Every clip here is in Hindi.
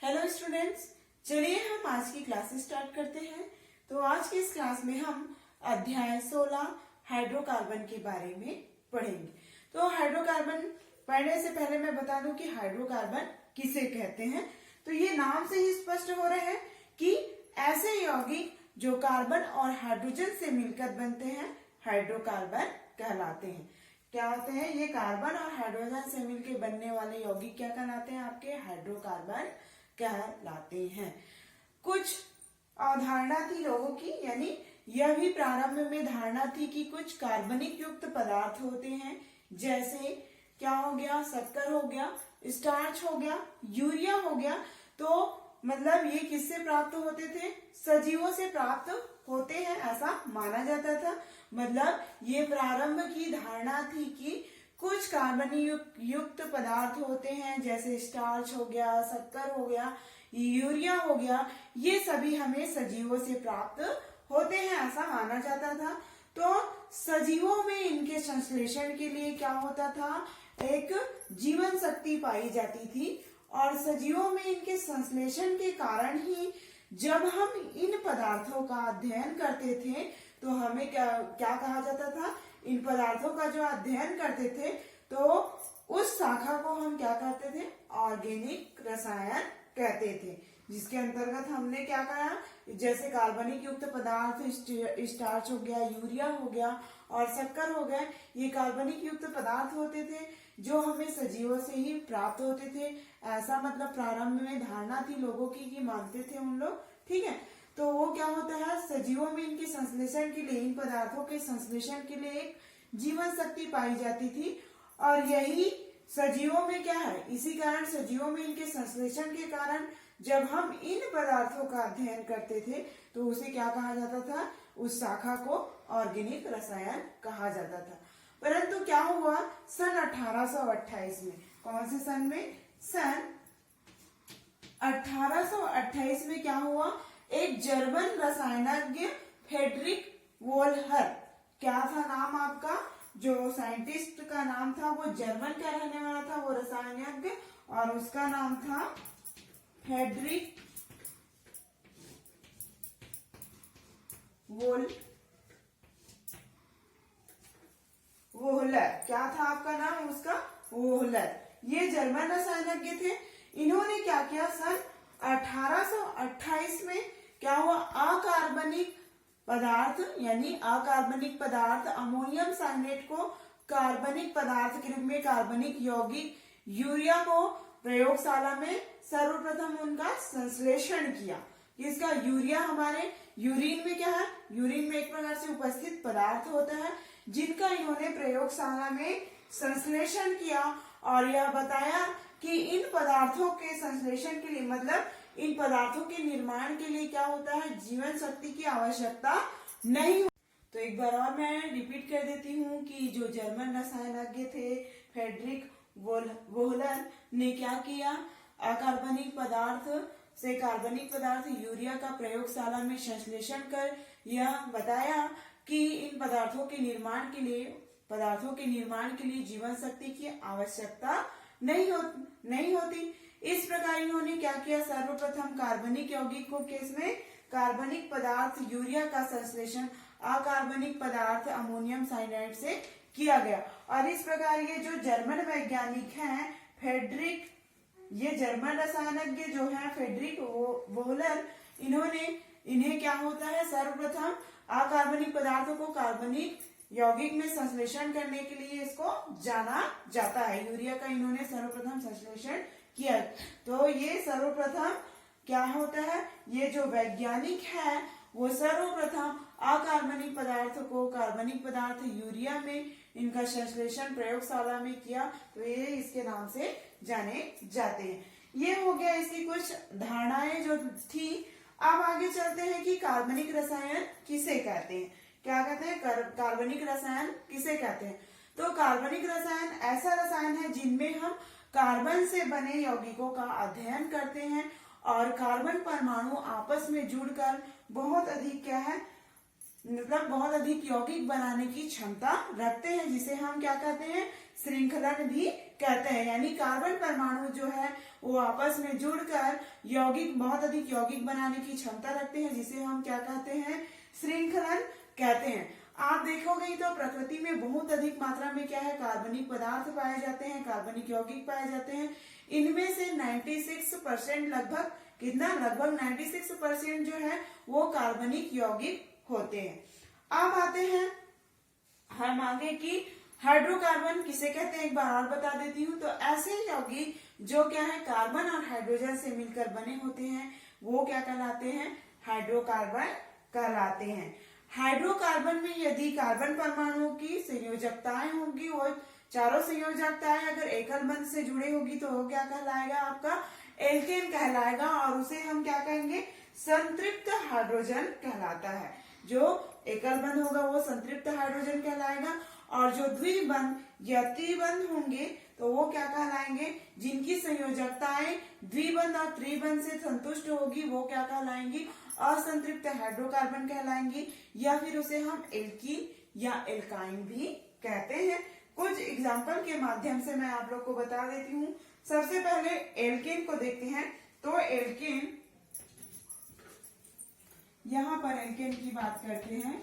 हेलो स्टूडेंट्स, चलिए हम आज की क्लासेस स्टार्ट करते हैं। तो आज की इस क्लास में हम अध्याय 16 हाइड्रोकार्बन के बारे में पढ़ेंगे। तो हाइड्रोकार्बन पढ़ने से पहले मैं बता दूं कि हाइड्रोकार्बन किसे कहते हैं। तो ये नाम से ही स्पष्ट हो रहा है कि ऐसे यौगिक जो कार्बन और हाइड्रोजन से मिलकर बनते हैं हाइड्रोकार्बन कहलाते हैं। क्या होते हैं ये? कार्बन और हाइड्रोजन से मिलकर बनने वाले यौगिक क्या कहलाते हैं? आपके हाइड्रोकार्बन कहलाते हैं। कुछ अवधारणा थी लोगों की, यानी यह भी प्रारंभ में धारणा थी कि कुछ कार्बनिक युक्त पदार्थ होते हैं, जैसे क्या हो गया? शक्कर हो गया, स्टार्च हो गया, यूरिया हो गया। तो मतलब ये किससे प्राप्त होते थे? सजीवों से प्राप्त होते हैं, ऐसा माना जाता था। मतलब ये प्रारंभ की धारणा थी कि कुछ कार्बनिक युक्त पदार्थ होते हैं, जैसे स्टार्च हो गया, शक्कर हो गया, यूरिया हो गया, ये सभी हमें सजीवों से प्राप्त होते हैं, ऐसा माना जाता था। तो सजीवों में इनके संश्लेषण के लिए क्या होता था? एक जीवन शक्ति पाई जाती थी, और सजीवों में इनके संश्लेषण के कारण ही जब हम इन पदार्थों का अध्ययन करते थे तो हमें क्या कहा जाता था? इन पदार्थों का जो अध्ययन करते थे तो उस शाखा को हम क्या करते थे? ऑर्गेनिक रसायन कहते थे, जिसके अंतर्गत हमने क्या कहा? जैसे कार्बनिक युक्त पदार्थ स्टार्च हो गया, यूरिया हो गया और शक्कर हो गया, ये कार्बनिक युक्त पदार्थ होते थे जो हमें सजीवों से ही प्राप्त होते थे। ऐसा मतलब प्रारंभ में धारणा थी लोगों की कि मानते थे उन लोग, ठीक है। तो वो क्या होता है? सजीवों में इनके संश्लेषण के लिए, इन पदार्थों के संश्लेषण के लिए एक जीवन शक्ति पाई जाती थी, और यही सजीवों में क्या है? इसी कारण सजीवों में इनके संश्लेषण के कारण जब हम इन पदार्थों का अध्ययन करते थे तो उसे क्या कहा जाता था? उस शाखा को ऑर्गेनिक रसायन कहा जाता था। परंतु क्या हुआ? सन 1828 में, कौन से सन में? सन 1828 में क्या हुआ? एक जर्मन रसायनज्ञ फ्रेडरिक वोल्हर, क्या था नाम आपका? जो साइंटिस्ट का नाम था वो जर्मन का रहने वाला था, वो रसायनज्ञ, और उसका नाम था फ्रेडरिक वोहलर। क्या था आपका नाम उसका? वोहलर। ये जर्मन रसायनज्ञ थे। इन्होंने क्या किया? सन 1828 में क्या हुआ? अकार्बनिक पदार्थ, यानी अकार्बनिक पदार्थ अमोनियम साइनेट को कार्बनिक पदार्थ के रूप में, कार्बनिक यौगिक यूरिया को प्रयोगशाला में सर्वप्रथम उनका संश्लेषण किया। इसका यूरिया हमारे यूरिन में क्या है? यूरिन में एक प्रकार से उपस्थित पदार्थ होता है, जिनका इन्होंने प्रयोगशाला में संश्लेषण किया, और यह बताया कि इन पदार्थों के संश्लेषण के लिए, मतलब इन पदार्थों के निर्माण के लिए क्या होता है? जीवन शक्ति की आवश्यकता नहीं। तो एक बार और मैं रिपीट कर देती हूँ कि जो जर्मन रसायनज्ञ थे फ्रेडरिक वोहलर ने क्या किया? अकार्बनिक पदार्थ से कार्बनिक पदार्थ यूरिया का प्रयोगशाला में संश्लेषण कर यह बताया कि इन पदार्थों के निर्माण के लिए जीवन शक्ति की आवश्यकता नहीं होती। इस प्रकार इन्होंने क्या किया? सर्वप्रथम कार्बनिक यौगिक को किसमें? कार्बनिक पदार्थ यूरिया का संश्लेषण अकार्बनिक पदार्थ अमोनियम साइनाइड से किया गया, और इस प्रकार ये जो जर्मन वैज्ञानिक हैं फ्रेडरिक, ये जर्मन रसायनज्ञ जो है फ्रेडरिक वोहलर, इन्हें क्या होता है? सर्वप्रथम अकार्बनिक पदार्थों को कार्बनिक यौगिक में संश्लेषण करने के लिए इसको जाना जाता है। यूरिया का इन्होंने सर्वप्रथम संश्लेषण किया। तो ये सर्वप्रथम क्या होता है? ये जो वैज्ञानिक है वो सर्वप्रथम अकार्बनिक पदार्थ को कार्बनिक पदार्थ यूरिया में इनका संश्लेषण प्रयोगशाला में किया, तो ये इसके नाम से जाने जाते हैं। ये हो गया इसकी कुछ धारणाएं जो थी। अब आगे चलते हैं कि कार्बनिक रसायन किसे कहते हैं। क्या कहते हैं? कार्बनिक रसायन किसे कहते हैं? तो कार्बनिक रसायन ऐसा रसायन है जिनमें हम कार्बन से बने यौगिकों का अध्ययन करते हैं, और कार्बन परमाणु आपस में जुड़कर बहुत अधिक क्या है? मतलब बहुत अधिक यौगिक बनाने की क्षमता रखते हैं, जिसे हम क्या कहते हैं? श्रृंखलन भी कहते हैं। यानी कार्बन परमाणु जो है वो आपस में जुड़कर यौगिक, बहुत अधिक यौगिक बनाने की क्षमता रखते हैं, जिसे हम क्या कहते हैं, श्रृंखलन कहते हैं। आप देखोगे तो प्रकृति में बहुत अधिक मात्रा में क्या है, कार्बनिक पदार्थ पाए जाते हैं, कार्बनिक यौगिक पाए जाते हैं। इनमें से 96% लगभग, कितना, लगभग 96% जो है वो कार्बनिक यौगिक होते हैं। अब आते हैं हम आगे की हाइड्रोकार्बन किसे कहते हैं, एक बार और बता देती हूँ। तो ऐसे यौगिक जो क्या है, कार्बन और हाइड्रोजन से मिलकर बने होते हैं, वो क्या कहलाते हैं, हाइड्रोकार्बन कहलाते हैं। हाइड्रोकार्बन में यदि कार्बन परमाणुओं की संयोजकताएं होंगी, वो चारों संयोजकताएं अगर एकल बंध से जुड़े होगी तो वो क्या कहलाएगा, आपका एल्केन कहलाएगा, और उसे हम क्या कहेंगे, संतृप्त हाइड्रोजन कहलाता है। जो एकल बंध होगा वो संतृप्त हाइड्रोजन कहलाएगा, और जो द्विबंध या त्रिबंध होंगे तो वो क्या कहलाएंगे, जिनकी संयोजकताएं द्विबंध और त्रिबंध से संतुष्ट होगी वो क्या कहलाएंगी, असंतृप्त हाइड्रोकार्बन कहलाएंगी, या फिर उसे हम एल्कीन या एल्काइन भी कहते हैं। कुछ एग्जाम्पल के माध्यम से मैं आप लोग को बता देती हूँ। सबसे पहले एल्केन को देखते हैं। तो एल्केन, यहाँ पर एल्केन की बात करते हैं।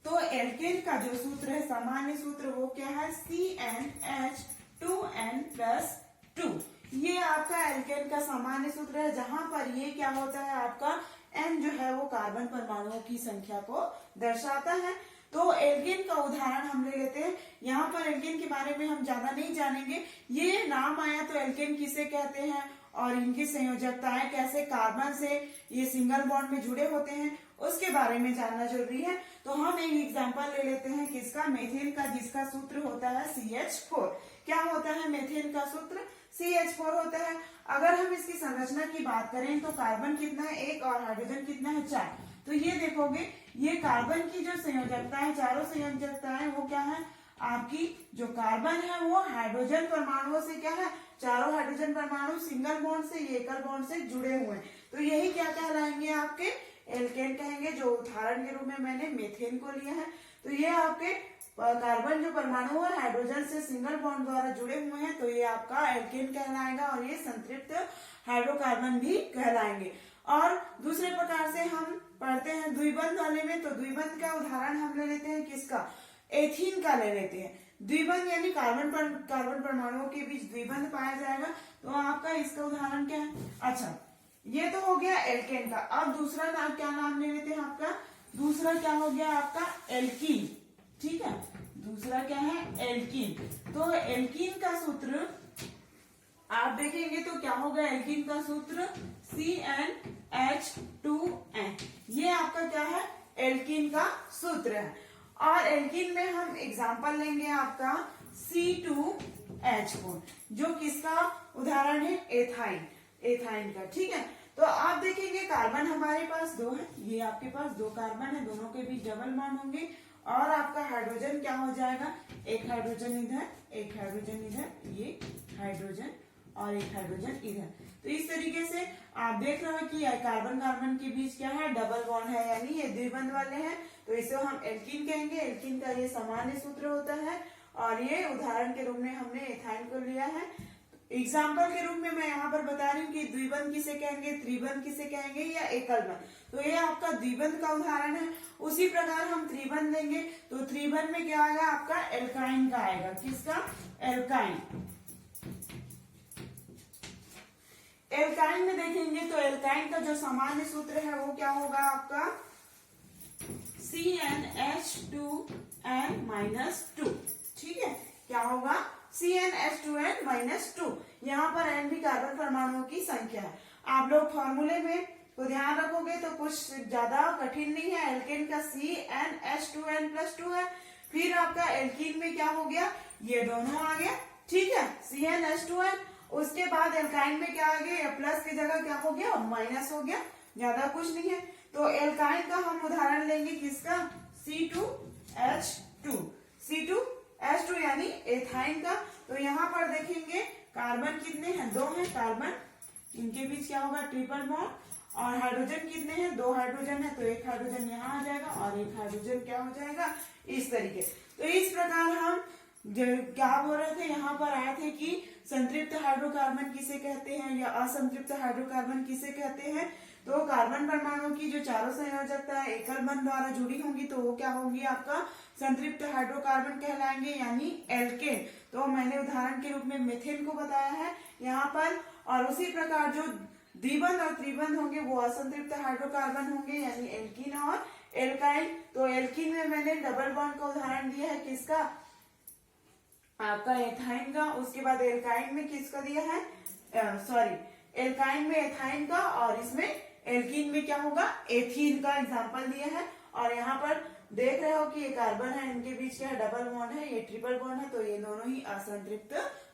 तो एल्केन का जो सूत्र है, सामान्य सूत्र, वो क्या है, CnH2n+2। ये आपका एल्केन का सामान्य सूत्र है, जहां पर ये क्या होता है, आपका N जो है वो कार्बन परमाणुओं की संख्या को दर्शाता है। तो एल्केन का उदाहरण हम ले लेते हैं। यहाँ पर एल्केन के बारे में हम ज्यादा नहीं जानेंगे, ये नाम आया तो एल्केन किसे कहते हैं और इनकी संयोजकताएं कैसे कार्बन से ये सिंगल बॉन्ड में जुड़े होते हैं, उसके बारे में जानना जरूरी है। तो हम एक एग्जांपल ले लेते हैं, किसका, मेथेन का, जिसका सूत्र होता है CH4। क्या होता है मेथेन का सूत्र, CH4 होता है। अगर हम इसकी संरचना की बात करें तो कार्बन कितना है, 1, और हाइड्रोजन कितना है, 4। तो ये देखोगे, ये कार्बन की जो संयोजकता है, चारों संयोजकताएं वो क्या है, आपकी जो कार्बन है वो हाइड्रोजन परमाणुओं से क्या है, चारों हाइड्रोजन परमाणु सिंगल बॉन्ड से, एकल बॉन्ड से जुड़े हुए हैं। तो यही क्या कहलाएंगे, आपके एल्केन कहेंगे। जो उदाहरण के रूप में मैंने मेथेन को लिया है, तो ये आपके कार्बन जो परमाणु है हाइड्रोजन से सिंगल बॉन्ड द्वारा जुड़े हुए हैं, तो ये आपका एल्केन कहलाएगा, और ये संतृप्त हाइड्रोकार्बन भी कहलाएंगे। और दूसरे प्रकार से हम पढ़ते हैं द्विबंध वाले में। तो द्विबंध का उदाहरण हम ले लेते हैं, किसका, एथीन का ले लेते हैं। द्विबंध यानी कार्बन परमाणुओं के बीच द्विबंध पाया जाएगा, तो आपका इसका उदाहरण क्या है। अच्छा, ये तो हो गया एल्केन का। अब दूसरा नाम, क्या नाम ले लेते हैं आपका, दूसरा क्या हो गया आपका, एल्कीन। ठीक है, दूसरा क्या है, एल्कीन। तो एल्कीन का सूत्र आप देखेंगे तो क्या होगा, एल्कीन का सूत्र CnH2n। ये आपका क्या है, एल्कीन का सूत्र है। और एल्कीन में हम एग्जांपल लेंगे आपका C2H4, जो किसका उदाहरण है, एथाइन का। ठीक है, तो आप देखेंगे कार्बन हमारे पास 2 है, ये आपके पास 2 कार्बन है, दोनों के बीच डबल बॉन्ड होंगे, और आपका हाइड्रोजन क्या हो जाएगा, एक हाइड्रोजन इधर, एक हाइड्रोजन इधर, ये हाइड्रोजन और एक हाइड्रोजन इधर। तो इस तरीके से आप देख रहे हो कि कार्बन कार्बन के बीच क्या है, डबल बॉन्ड है, यानी ये द्विबंध वाले हैं, तो इसे हम एल्कीन कहेंगे। एल्कीन का ये सामान्य सूत्र होता है, और ये उदाहरण के रूप में हमने एथाइन को लिया है। एग्जाम्पल के रूप में मैं यहाँ पर बता रही हूँ कि द्विबंध किसे कहेंगे, त्रिबंध किसे कहेंगे, या एकल बंध। तो ये आपका द्विबंध का उदाहरण है। उसी प्रकार हम त्रिबंध देंगे, तो त्रिबंध में क्या आएगा, आपका एल्काइन का आएगा। किसका, एल्काइन। एल्काइन में देखेंगे तो एल्काइन का जो सामान्य सूत्र है वो क्या होगा आपका, CnH2n-2। ठीक है, क्या होगा, CnH2n-2। यहाँ पर n भी कार्बन परमाणुओं की संख्या है। आप लोग फॉर्मूले में तो ध्यान रखोगे तो कुछ ज्यादा कठिन नहीं है। एल्केन का CnH2n+2 है, फिर आपका एल्कीन में क्या हो गया, ये दोनों आ गया। ठीक है, CnH2n। उसके बाद एल्काइन में क्या आ गया, प्लस की जगह क्या हो गया, माइनस हो गया, ज्यादा कुछ नहीं है। तो एल्काइन का हम उदाहरण लेंगे, किसका, C2H2 यानी एथाइन का। तो यहाँ पर देखेंगे कार्बन कितने हैं, 2 हैं कार्बन, इनके बीच क्या होगा, ट्रिपल बॉन्ड, और हाइड्रोजन कितने हैं, 2 हाइड्रोजन है, तो एक हाइड्रोजन यहाँ आ जाएगा और एक हाइड्रोजन क्या हो जाएगा, इस तरीके। तो इस प्रकार हम जो क्या बोल रहे थे, यहाँ पर आए थे कि संतृप्त हाइड्रोकार्बन किसे कहते हैं या असंतृप्त हाइड्रोकार्बन किसे कहते हैं। तो कार्बन परमाणु की जो चारों संयोजकता एकल बंध द्वारा जुड़ी होंगी तो वो क्या होंगी, आपका संतृप्त हाइड्रोकार्बन कहलाएंगे, यानी एल्केन। तो मैंने उदाहरण के रूप में मेथेन को बताया है यहाँ पर। और उसी प्रकार जो द्विबंध और त्रिबंध होंगे वो असंतृप्त हाइड्रोकार्बन होंगे, यानी एल्कीन और एल्काइल। तो एल्कीन में मैंने डबल बॉन्ड का उदाहरण दिया है, किसका, आपका एथाइन का। उसके बाद एल्काइन में किसका दिया है, एल्काइन में एथाइन का, और इसमें एल्कीन में क्या होगा, एथीन का एग्जाम्पल दिया है। और यहाँ पर देख रहे हो कि ये कार्बन है, इनके बीच क्या है, डबल बॉन्ड है, ये ट्रिपल बॉन्ड है, तो ये दोनों ही असंतृप्त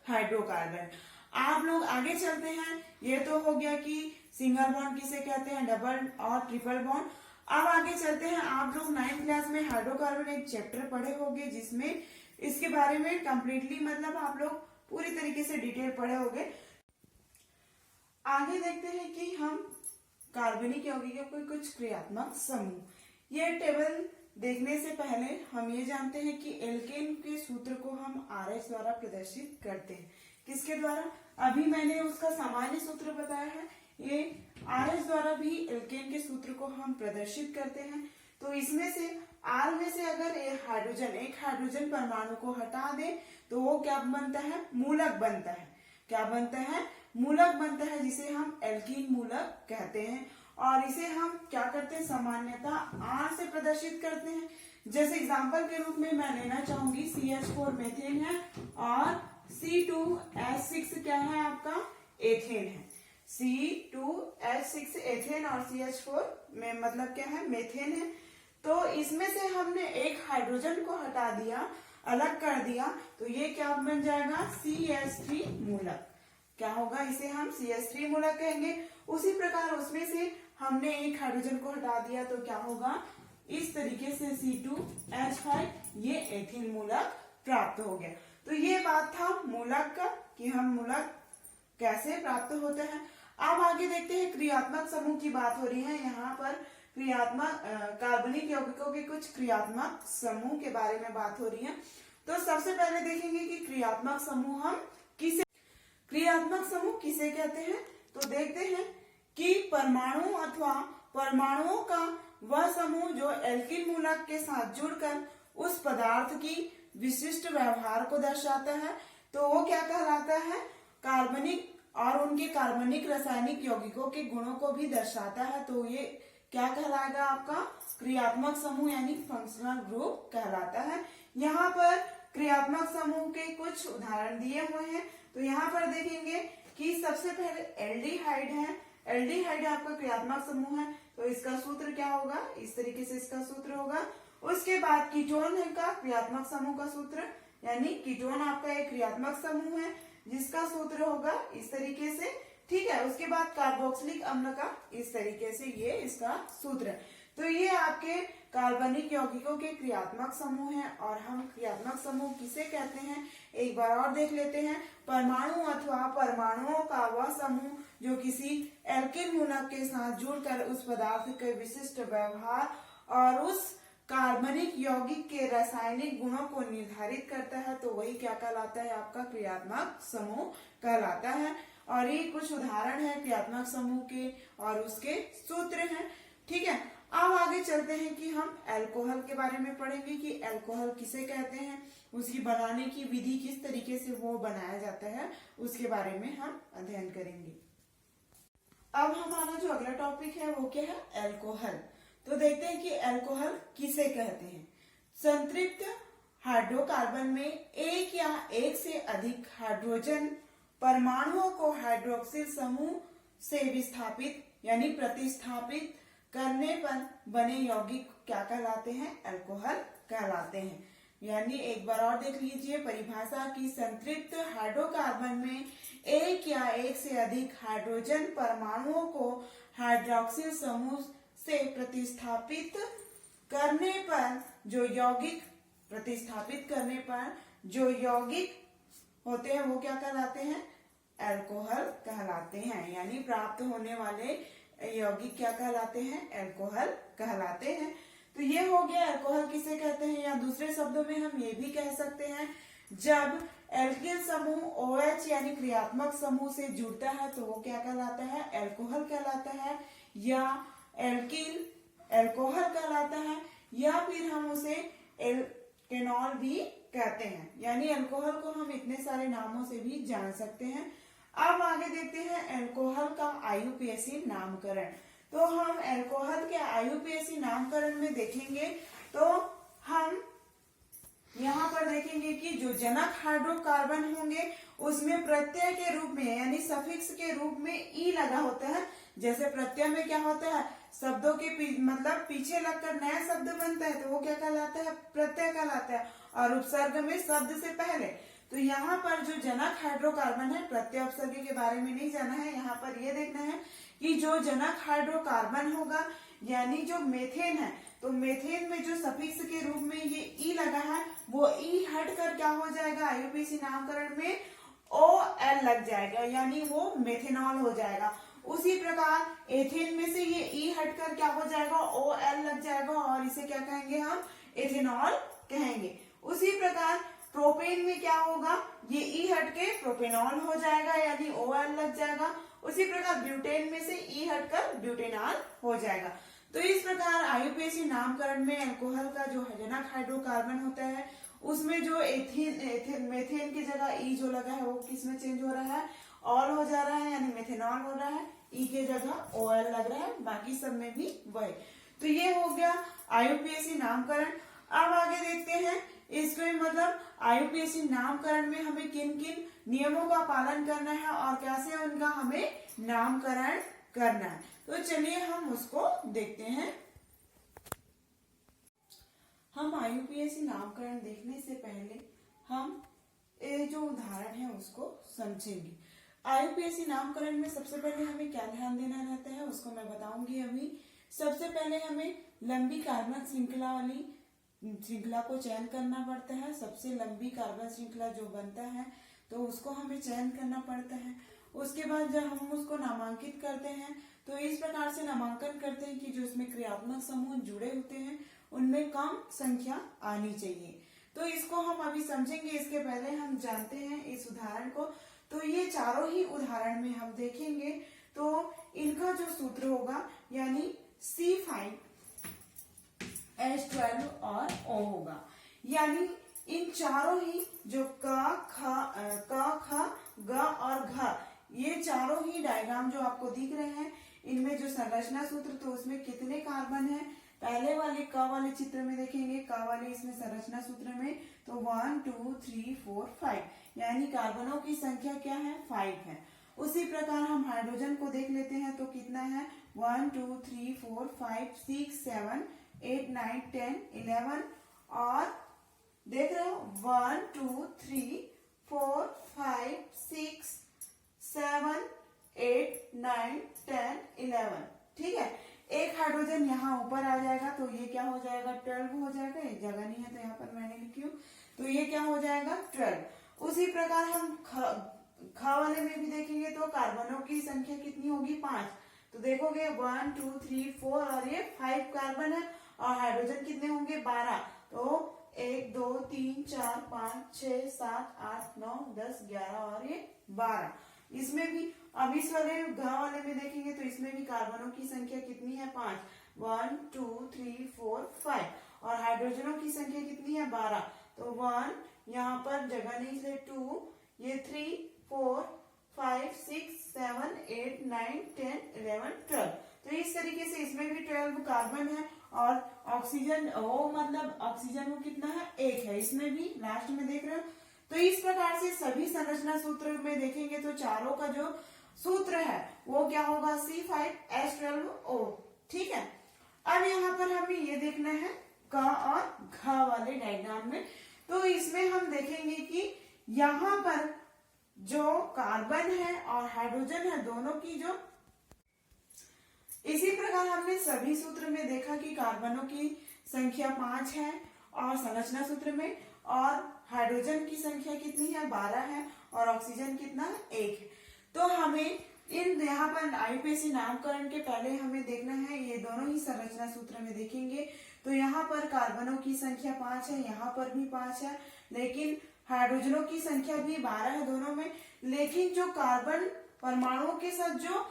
हाइड्रोकार्बन। आप लोग आगे चलते हैं। ये तो हो गया कि सिंगल बॉन्ड किसे कहते हैं, डबल और ट्रिपल बॉन्ड। अब आगे चलते हैं। आप लोग 9th क्लास में हाइड्रोकार्बन एक चैप्टर पढ़े होंगे जिसमें इसके बारे में कंप्लीटली मतलब आप लोग पूरी तरीके से डिटेल पढ़े होंगे। आगे देखते हैं कि हम कार्बनिक यौगिकों के कुछ क्रियात्मक समूह। ये टेबल देखने से पहले हम ये जानते हैं कि एल्केन के सूत्र को हम RH द्वारा प्रदर्शित करते हैं। किसके द्वारा, अभी मैंने उसका सामान्य सूत्र बताया है, ये RH द्वारा भी एल्केन के सूत्र को हम प्रदर्शित करते हैं। तो इसमें से R में से अगर एक हाइड्रोजन परमाणु को हटा दे तो वो क्या बनता है, मूलक बनता है। क्या बनता है, मूलक बनता है, जिसे हम एल्कीन मूलक कहते हैं। और इसे हम क्या करते हैं, सामान्यतः R से प्रदर्शित करते हैं। जैसे एग्जांपल के रूप में मैं लेना चाहूंगी CH4 मेथेन है और C2H6 क्या है, आपका एथेन है। C2H6 एथेन और CH4 में मतलब क्या है, मेथेन है। तो इसमें से हमने एक हाइड्रोजन को हटा दिया, अलग कर दिया, तो ये क्या बन जाएगा, CH3 मूलक। क्या होगा, इसे हम CH3 मूलक कहेंगे। उसी प्रकार उसमें से हमने एक हाइड्रोजन को हटा दिया तो क्या होगा, इस तरीके से C2H5 ये एथीन मूलक प्राप्त हो गया। तो ये बात था मूलक का कि हम मूलक कैसे प्राप्त होते हैं। अब आगे देखते हैं क्रियात्मक समूह की बात हो रही है। यहाँ पर क्रियात्मक कार्बनिक यौगिकों के कुछ क्रियात्मक समूह के बारे में बात हो रही है। तो सबसे पहले देखेंगे कि क्रियात्मक समूह किसे कहते हैं। तो देखते हैं कि परमाणु अथवा परमाणुओं का वह समूह जो एल्कीन मूलक के साथ जुड़कर उस पदार्थ की विशिष्ट व्यवहार को दर्शाता है, तो वो क्या कहलाता है, कार्बनिक, और उनके कार्बनिक रासायनिक यौगिकों के गुणों को भी दर्शाता है। तो ये क्या कहलाएगा, आपका क्रियात्मक समूह यानी फंक्शनल ग्रुप कहलाता है। यहाँ पर क्रियात्मक समूह के कुछ उदाहरण दिए हुए हैं। तो यहाँ पर देखेंगे कि सबसे पहले एल्डिहाइड है। एल्डिहाइड आपका क्रियात्मक समूह है, तो इसका सूत्र क्या होगा, इस तरीके से इसका सूत्र होगा। उसके बाद कीटोन है का क्रियात्मक समूह का सूत्र, यानी कीटोन आपका एक क्रियात्मक समूह है जिसका सूत्र होगा इस तरीके से, ठीक है। उसके बाद कार्बोक्सिलिक अम्ल का इस तरीके से ये इसका सूत्र है। तो ये आपके कार्बनिक यौगिकों के क्रियात्मक समूह हैं। और हम क्रियात्मक समूह किसे कहते हैं, एक बार और देख लेते हैं। परमाणु अथवा परमाणुओं का वह समूह जो किसी एल्कीन मूलक के साथ जुड़कर उस पदार्थ के विशिष्ट व्यवहार और उस कार्बनिक यौगिक के रासायनिक गुणों को निर्धारित करता है, तो वही क्या कहलाता है, आपका क्रियात्मक समूह कहलाता है। और ये कुछ उदाहरण है क्रियात्मक समूह के और उसके सूत्र हैं, ठीक है। अब आगे चलते हैं कि हम अल्कोहल के बारे में पढ़ेंगे कि अल्कोहल किसे कहते हैं, उसकी बनाने की विधि किस तरीके से वो बनाया जाता है, उसके बारे में हम अध्ययन करेंगे। अब हमारा जो अगला टॉपिक है वो क्या है, अल्कोहल। तो देखते हैं कि अल्कोहल किसे कहते हैं। संतृप्त हाइड्रोकार्बन में एक या एक से अधिक हाइड्रोजन परमाणुओं को हाइड्रोक्सिल समूह से विस्थापित यानी प्रतिस्थापित करने पर बने यौगिक क्या कहलाते हैं, अल्कोहल कहलाते हैं। यानी एक बार और देख लीजिए परिभाषा की, संतृप्त हाइड्रोकार्बन में एक या एक से अधिक हाइड्रोजन परमाणुओं को हाइड्रोक्सिल समूह से प्रतिस्थापित करने पर जो यौगिक होते हैं वो क्या कहलाते हैं, अल्कोहल कहलाते हैं। यानी प्राप्त होने वाले यौगिक क्या कहलाते हैं, अल्कोहल कहलाते हैं। तो ये हो गया अल्कोहल किसे कहते हैं, या दूसरे शब्दों में हम ये भी कह सकते हैं जब एल्किल समूह OH यानी क्रियात्मक समूह से जुड़ता है तो वो क्या कहलाता है, एल्कोहल कहलाता है, या एल्किल एल्कोहल कहलाता है, या फिर हम उसे एल्केनॉल भी कहते हैं। यानी अल्कोहल को हम इतने सारे नामों से भी जान सकते हैं। अब आगे देखते हैं अल्कोहल का IUPAC नामकरण। तो हम अल्कोहल के IUPAC नामकरण में देखेंगे तो हम यहाँ पर देखेंगे कि जो जनक हाइड्रोकार्बन होंगे उसमें प्रत्यय के रूप में यानी सफिक्स के रूप में ई लगा होता है। जैसे प्रत्यय में क्या होता है, शब्दों के मतलब पीछे लगकर नया शब्द बनता है तो वो क्या कहलाता है, प्रत्यय कहलाता है, और उपसर्ग में शब्द से पहले। तो यहाँ पर जो जनक हाइड्रोकार्बन है, प्रत्यय उपसर्ग के बारे में नहीं जाना है, यहाँ पर ये देखना है कि जो जनक हाइड्रोकार्बन होगा यानी जो मेथेन है, तो मेथेन में जो सफिक्स के रूप में ये ई लगा है वो ई हटकर क्या हो जाएगा, IUPAC नामकरण में OL लग जाएगा, यानी वो मेथेनॉल हो जाएगा। उसी प्रकार एथेन में से ये ई हटकर क्या हो जाएगा, OL लग जाएगा, और इसे क्या कहेंगे हम, एथेनॉल कहेंगे। उसी प्रकार प्रोपेन में क्या होगा, ये ई हटके प्रोपेनॉल हो जाएगा यानी OL लग जाएगा। उसी प्रकार ब्यूटेन में से ई हटकर ब्यूटेनॉल हो जाएगा। तो इस प्रकार IUPAC नामकरण में अल्कोहल का जो जनक हाइड्रोकार्बन होता है उसमें जो मेथेन की जगह ई जो लगा है वो किसमें चेंज हो रहा है, ऑल हो जा रहा है यानी मेथेनॉल हो रहा है, ई के जगह OL लग रहा है, बाकी सब में भी वही। तो ये हो गया IUPAC नामकरण। अब आगे देखते हैं इसको मतलब IUPAC नामकरण में हमें किन किन नियमों का पालन करना है और कैसे उनका हमें नामकरण करना है। तो चलिए हम उसको देखते हैं। हम IUPAC नामकरण देखने से पहले हम ये जो उदाहरण है उसको समझेंगे। IUPAC नामकरण में सबसे पहले हमें क्या ध्यान देना रहता है उसको मैं बताऊंगी अभी। सबसे पहले हमें लंबी कार्बन श्रृंखला वाली श्रृंखला को चयन करना पड़ता है। सबसे लंबी कार्बन श्रृंखला जो बनता है तो उसको हमें चयन करना पड़ता है। उसके बाद जब हम उसको नामांकित करते हैं तो इस प्रकार से नामांकन करते हैं कि जो इसमें क्रियात्मक समूह जुड़े होते हैं उनमें कम संख्या आनी चाहिए। तो इसको हम अभी समझेंगे, इसके पहले हम जानते हैं इस उदाहरण को। तो ये चारों ही उदाहरण में हम देखेंगे तो इनका जो सूत्र होगा यानी C5H12 और O होगा। यानी इन चारों ही जो क, ख, ग और घ, ये चारों ही डायग्राम जो आपको दिख रहे हैं इनमें जो संरचना सूत्र तो उसमें कितने कार्बन है, पहले वाले क वाले चित्र में देखेंगे, क वाले इसमें संरचना सूत्र में तो 1 2 3 4 5 यानी कार्बनों की संख्या क्या है, 5 है। उसी प्रकार हम हाइड्रोजन को देख लेते हैं तो कितना है 1 2 3 4 5 6 7 8 9 10 11 और देख रहे हो 1 2 3 4 5 6 7 8 9 10 11। ठीक है, एक हाइड्रोजन यहाँ ऊपर आ जाएगा तो ये क्या हो जाएगा 12 हो जाएगा। एक जगह नहीं है तो यहाँ पर मैंने लिखी हूँ, तो ये क्या हो जाएगा 12। उसी प्रकार हम ख वाले में भी देखेंगे तो कार्बनों की संख्या कितनी होगी 5। तो देखोगे 1 2 3 4 और ये 5 कार्बन है और हाइड्रोजन कितने होंगे 12। तो 1 2 3 4 5 6 7 8 9 10 11 और ये 12। इसमें भी अब इस वाले घ वाले में देखेंगे तो इसमें भी कार्बनों की संख्या कितनी है 5 1 2 3 4 5 और हाइड्रोजनों की संख्या कितनी है 12। तो 1 यहाँ पर जगह नहीं इसलिए 2, ये 3 4 5 6 7 8 9 10 11 12। तो इस तरीके से इसमें भी 12 कार्बन है और ऑक्सीजन ओ मतलब ऑक्सीजन वो कितना है 1 है, इसमें भी लास्ट में देख रहे हो। तो इस प्रकार से सभी संरचना सूत्र में देखेंगे तो चारों का जो सूत्र है वो क्या होगा C5H12O। ठीक है, अब यहाँ पर हमें ये देखना है क और घ वाले डायग्राम में। तो इसमें हम देखेंगे कि यहाँ पर जो कार्बन है और हाइड्रोजन है दोनों की जो इसी प्रकार हमने सभी सूत्र में देखा कि कार्बनों की संख्या 5 है और संरचना सूत्र में, और हाइड्रोजन की संख्या कितनी है 12 है और ऑक्सीजन कितना 1 है। तो हमें इन यहाँ पर IUPAC नामकरण के पहले हमें देखना है ये दोनों ही संरचना सूत्र में देखेंगे तो यहाँ पर कार्बनों की संख्या 5 है, यहाँ पर भी 5 है, लेकिन हाइड्रोजनों की संख्या भी 12 है दोनों में, लेकिन जो कार्बन परमाणुओं के साथ जो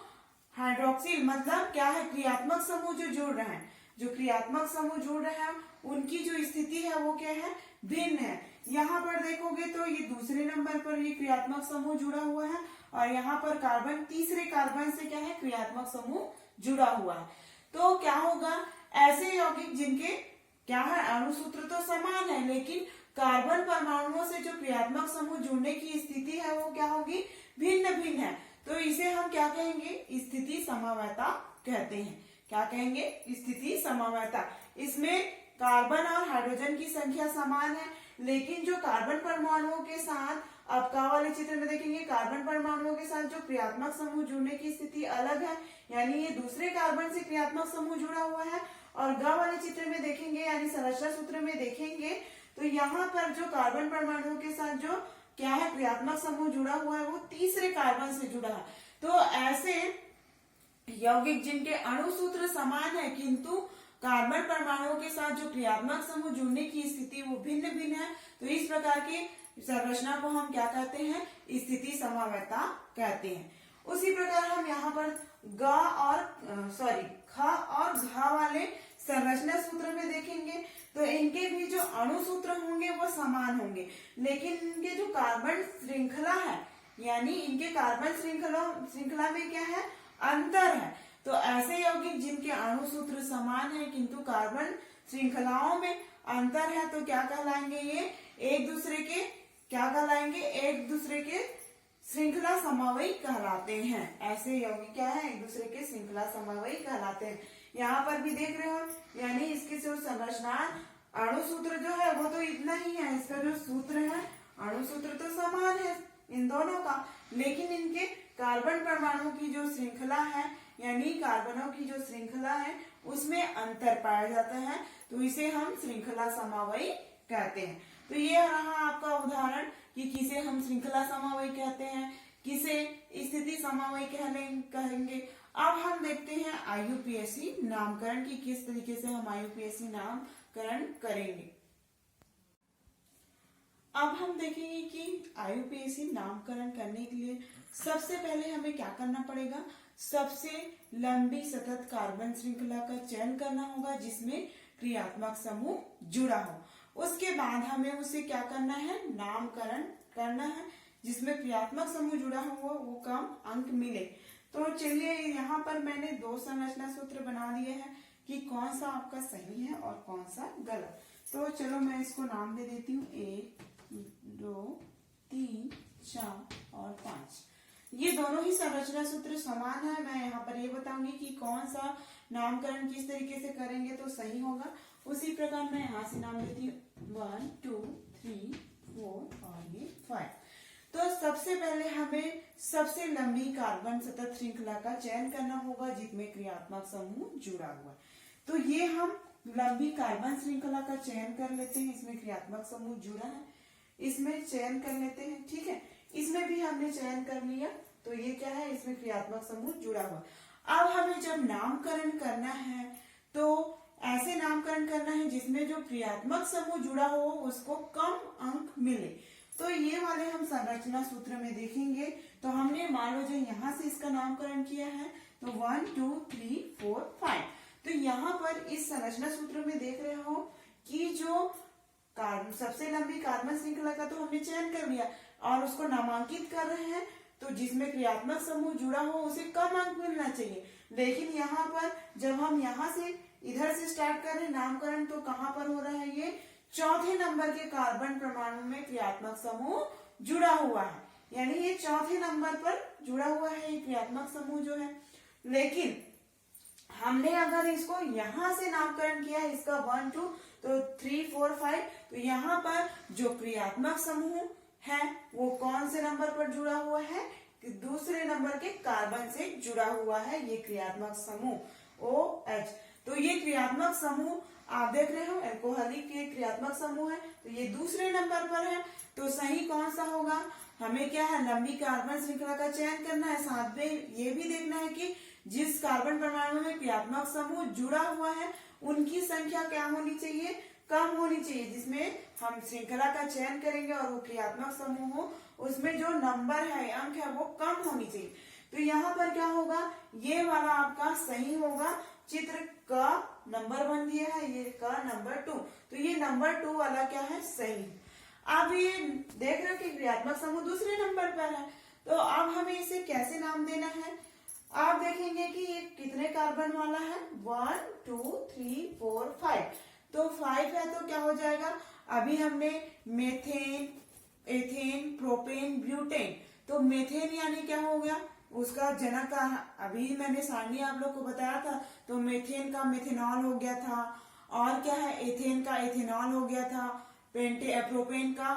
हाइड्रोक्सिल मतलब क्या है, क्रियात्मक समूह जो जुड़ रहे हैं, जो क्रियात्मक समूह जुड़ रहे हैं उनकी जो स्थिति है वो क्या है, भिन्न है। यहाँ पर देखोगे तो ये दूसरे नंबर पर ये क्रियात्मक समूह जुड़ा हुआ है, और यहाँ पर कार्बन तीसरे कार्बन से क्या है, क्रियात्मक समूह जुड़ा हुआ है। तो क्या होगा, ऐसे यौगिक जिनके क्या है, अणुसूत्र तो समान है, लेकिन कार्बन परमाणुओं से जो क्रियात्मक समूह जुड़ने की स्थिति है वो क्या होगी, भिन्न भिन्न है। तो इसे हम क्या कहेंगे, स्थिति समवायता कहते हैं। क्या कहेंगे, स्थिति समवायता। इसमें कार्बन और हाइड्रोजन की संख्या समान है, लेकिन जो कार्बन परमाणुओं के साथ, अब का वाले चित्र में देखेंगे, कार्बन परमाणुओं के साथ जो क्रियात्मक समूह जुड़ने की स्थिति अलग है, यानी ये दूसरे कार्बन से क्रियात्मक समूह जुड़ा हुआ है। और ग वाले चित्र में देखेंगे, यानी संरचना सूत्र में देखेंगे, तो यहाँ पर जो कार्बन परमाणुओं के साथ जो क्या है, क्रियात्मक समूह जुड़ा हुआ है वो तीसरे कार्बन से जुड़ा है। तो ऐसे यौगिक जिनके अणुसूत्र समान है, किंतु कार्बन परमाणुओं के साथ जो क्रियात्मक समूह जुड़ने की स्थिति वो भिन्न भिन्न है, तो इस प्रकार की संरचना को हम क्या कहते हैं, स्थिति समवायता कहते हैं। उसी प्रकार हम यहाँ पर ख और घ वाले संरचना सूत्र में देखेंगे, तो इनके भी जो अणुसूत्र होंगे वो समान होंगे, लेकिन इनके जो कार्बन श्रृंखला है, यानी इनके कार्बन श्रृंखला में क्या है, अंतर है। तो ऐसे यौगिक जिनके अणुसूत्र समान है किंतु कार्बन श्रृंखलाओं में अंतर है, तो क्या कहलाएंगे, ये एक दूसरे के क्या कहलाएंगे, एक दूसरे के श्रृंखला समवायी कहलाते हैं। ऐसे यौगिक क्या है, एक दूसरे के श्रृंखला समवायी कहलाते हैं। यहाँ पर भी देख रहे हो, यानी इसके जो संरचना अणुसूत्र जो है वो तो इतना ही है, इसका जो सूत्र है अणुसूत्र तो समान है इन दोनों का, लेकिन इनके कार्बन परमाणु की जो श्रृंखला है, यानी कार्बनों की जो श्रृंखला है उसमें अंतर पाया जाता है, तो इसे हम श्रृंखला समवायी कहते हैं। तो ये रहा आपका उदाहरण कि किसे हम श्रृंखला समवायी कहते हैं, किसे स्थिति समवायी कहेंगे। अब हम देखते हैं आईयूपीएसी नामकरण की किस तरीके से हम आईयूपीएसी नामकरण करेंगे। अब हम देखेंगे कि आईयूपीएसी नामकरण करने के लिए सबसे पहले हमें क्या करना पड़ेगा, सबसे लंबी सतत कार्बन श्रृंखला का चयन करना होगा जिसमें क्रियात्मक समूह जुड़ा हो। उसके बाद हमें उसे क्या करना है, नामकरण करना है जिसमें क्रियात्मक समूह जुड़ा हुआ वो कम अंक मिले। तो चलिए यहाँ पर मैंने दो संरचना सूत्र बना दिए हैं कि कौन सा आपका सही है और कौन सा गलत। तो चलो मैं इसको नाम दे देती हूँ 1, 2, 3, 4 और 5। ये दोनों ही संरचना सूत्र समान है। मैं यहाँ पर ये बताऊंगी कि कौन सा नामकरण किस तरीके से करेंगे तो सही होगा। उसी प्रकार मैं यहाँ से नाम देती हूँ 1, 2, 3, 4 और ये 5। तो सबसे पहले हमें सबसे लंबी कार्बन सतत श्रृंखला का चयन करना होगा जिसमें क्रियात्मक समूह जुड़ा हुआ है। तो ये हम लंबी कार्बन श्रृंखला का चयन कर लेते हैं, इसमें क्रियात्मक समूह जुड़ा है, इसमें चयन कर लेते हैं, ठीक है। इसमें भी हमने चयन कर लिया, तो ये क्या है, इसमें क्रियात्मक समूह जुड़ा हुआ। अब हमें जब नामकरण करना है तो ऐसे नामकरण करना है जिसमें जो क्रियात्मक समूह जुड़ा हो उसको कम अंक मिले। तो ये वाले हम संरचना सूत्र में देखेंगे। तो हमने मान लो जो यहाँ से इसका नामकरण किया है तो 1, 2, 3, 4, 5। तो यहाँ पर इस संरचना सूत्र में देख रहे हो कि जो सबसे लंबी कार्बन श्रृंखला का तो हमने चयन कर लिया और उसको नामांकित कर रहे हैं, तो जिसमें क्रियात्मक समूह जुड़ा हो उसे कम अंक मिलना चाहिए। लेकिन यहाँ पर जब हम यहाँ से इधर से स्टार्ट कर रहे हैं नामकरण, तो कहाँ पर हो रहा है, ये चौथे नंबर के कार्बन परमाणु में क्रियात्मक समूह जुड़ा हुआ है, यानी ये चौथे नंबर पर जुड़ा हुआ है ये क्रियात्मक समूह जो है। लेकिन हमने अगर इसको यहाँ से नामकरण किया है इसका 1, 2 तो 3, 4, 5, तो यहाँ पर जो क्रियात्मक समूह है वो कौन से नंबर पर जुड़ा हुआ है, दूसरे नंबर के कार्बन से जुड़ा हुआ है ये क्रियात्मक समूह OH। तो ये क्रियात्मक समूह आप देख रहे हो एल्कोहलिक के क्रियात्मक समूह है, तो ये दूसरे नंबर पर है। तो सही कौन सा होगा, हमें क्या है, लंबी कार्बन श्रृंखला का चयन करना है, साथ में ये भी देखना है कि जिस कार्बन परमाणु में क्रियात्मक समूह जुड़ा हुआ है उनकी संख्या क्या होनी चाहिए, कम होनी चाहिए, जिसमें हम श्रृंखला का चयन करेंगे और वो क्रियात्मक समूह हो, उसमें जो नंबर है, अंक है, वो कम होनी चाहिए। तो यहाँ पर क्या होगा, ये वाला आपका सही होगा। चित्र का नंबर 1 दिया है, ये का नंबर 2, तो ये नंबर 2 वाला क्या है, सही। अब ये देख रहे हो कि क्रियात्मक समूह दूसरे नंबर पर है, तो अब हमें इसे कैसे नाम देना है। आप देखेंगे कि ये कितने कार्बन वाला है, 1 2 3 4 5, तो 5 है तो क्या हो जाएगा, अभी हमने मेथेन, एथेन, प्रोपेन, ब्यूटेन, तो मेथेन यानी क्या हो गया, उसका जनक अभी मैंने सारणी आप लोग को बताया था, तो मेथेन का मेथेनॉल हो गया था, और क्या है, एथेन का एथेनॉल हो गया था, प्रोपेन का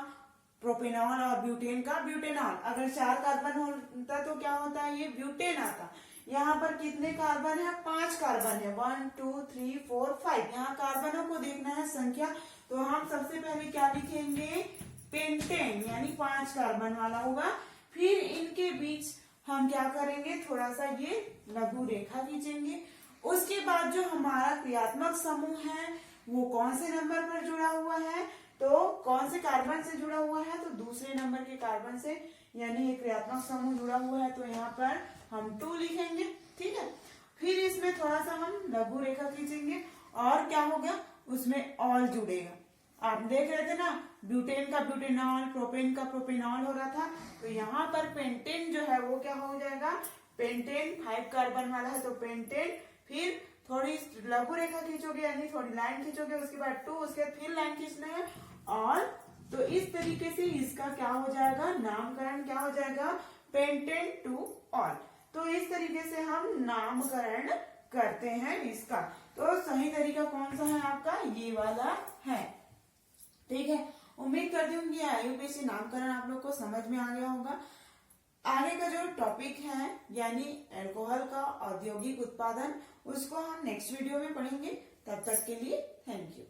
प्रोपेनॉल और ब्यूटेन का ब्यूटेनॉल। अगर 4 कार्बन होता तो क्या होता है, ये ब्यूटेन आता। यहाँ पर कितने कार्बन है, 5 कार्बन है, 1 2 3 4 5। यहाँ कार्बनों को देखना है संख्या, तो हम सबसे पहले क्या लिखेंगे, पेंटेन, यानी 5 कार्बन वाला होगा। फिर इनके बीच हम क्या करेंगे, थोड़ा सा ये लघु रेखा खींचेंगे। उसके बाद जो हमारा क्रियात्मक समूह है वो कौन से नंबर पर जुड़ा हुआ है, तो कौन से कार्बन से जुड़ा हुआ है, तो दूसरे नंबर के कार्बन से, यानी ये क्रियात्मक समूह जुड़ा हुआ है, तो यहाँ पर हम 2 लिखेंगे। ठीक है, फिर इसमें थोड़ा सा हम लघु रेखा खींचेंगे, और क्या हो गया, उसमें ऑल जुड़ेगा। आप देख रहे थे ना, ब्यूटेन का ब्यूटेनॉल, प्रोपेन का प्रोपेनॉल हो रहा था, तो यहाँ पर पेंटेन जो है वो क्या हो जाएगा, पेंटेन 5 कार्बन वाला है, तो पेंटेन। फिर थोड़ी लघु रेखा खींचोगे, यानी थोड़ी लाइन खींचोगे, उसके बाद 2, उसके बाद फिर लाइन खींचना है, और तो इस तरीके से इसका क्या हो जाएगा, नामकरण क्या हो जाएगा, पेंटेन टू ऑल। तो इस तरीके से हम नामकरण करते हैं इसका। तो सही तरीका कौन सा है आपका, ये वाला है। ठीक है, उम्मीद करती हूँ कि आयुर्वेद नामकरण आप लोग को समझ में आ गया होगा। आगे का जो टॉपिक है, यानी अल्कोहल का औद्योगिक उत्पादन, उसको हम नेक्स्ट वीडियो में पढ़ेंगे। तब तक के लिए थैंक यू।